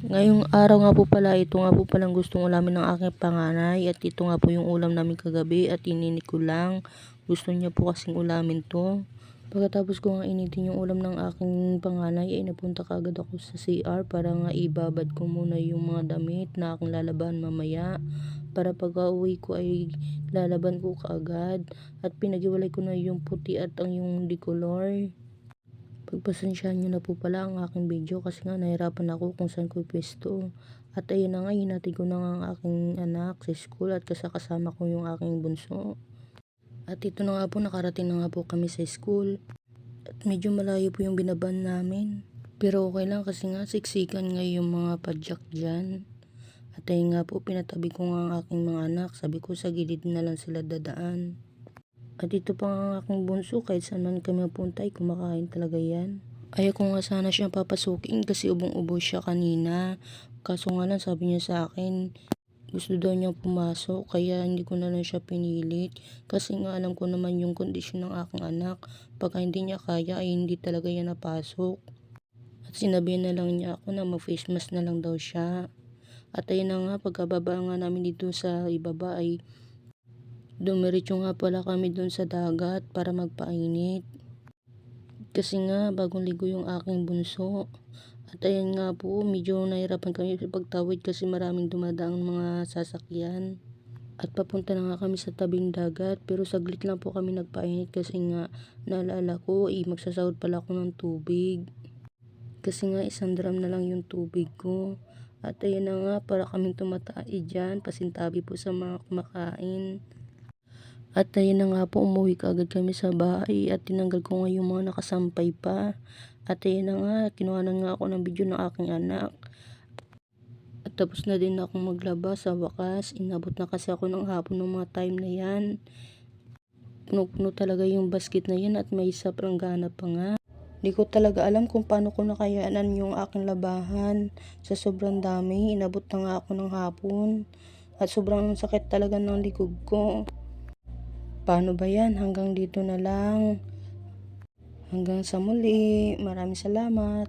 Ngayong araw nga po pala, ito nga po palang gustong ulamin ng aking panganay at ito nga po yung ulam namin kagabi at ininit ko lang. Gusto niya po kasing ulamin to. Pagkatapos ko nga initin yung ulam ng aking panganay ay napunta kaagad ako sa CR para nga ibabad ko muna yung mga damit na aking lalaban mamaya. Para pag uwi ko ay lalaban ko kaagad at pinag-iwalay ko na yung puti at ang yung decolor. Pagpasensyahan nyo na po pala ang aking video kasi nga nahirapan ako kung saan ko pwesto. At ayun na nga, hinatid ko na nga ang aking anak sa school at kasama ko yung aking bunso. At ito na nga po, nakarating na nga po kami sa school. At medyo malayo po yung binaban namin. Pero okay lang kasi nga siksikan nga yung mga padyak dyan. At ayun nga po, pinatabi ko nga ang aking mga anak. Sabi ko sa gilid na lang sila dadaan. At ito pa ang aking bunso, kahit saan man kami mapunta ay kumakain talaga yan. Ayaw ko nga sana siyang papasukin kasi ubong-ubo siya kanina. Kaso nga lang sabi niya sa akin, gusto daw niyang pumasok kaya hindi ko na lang siya pinilit. Kasi nga alam ko naman yung kondisyon ng aking anak. Pagka hindi niya kaya ay hindi talaga yan napasok. At sinabihan na lang niya ako na mag-face mask na lang daw siya. At ayun na nga, pagkababa nga namin dito sa ibaba ay dumiretso nga pala kami dun sa dagat para magpainit. Kasi nga bagong ligo yung aking bunso. At ayan nga po, medyo nahirapan kami sa pagtawid kasi maraming dumadaang mga sasakyan. At papunta na nga kami sa tabing dagat pero saglit lang po kami nagpainit kasi nga naalala ko magsasahod pala ako ng tubig. Kasi nga 1 drum na lang yung tubig ko. At ayan na nga, para kaming tumatay dyan, pasintabi po sa mga kumakain. At ayun na nga po, umuwi kaagad kami sa bahay at tinanggal ko nga yung mga nakasampay pa. At ayun na nga, kinuhanan nga ako ng video ng aking anak. At tapos na din ako maglaba sa wakas. Inabot na kasi ako ng hapon ng mga time na yan. Puno-puno talaga yung basket na yan at may sobrang gana pa nga. Di ko talaga alam kung paano ko nakayanan yung aking labahan. Sa sobrang dami, inabot na nga ako ng hapon. At sobrang sakit talaga ng likod ko. Paano ba yan? Hanggang dito na lang. Hanggang sa muli. Maraming salamat.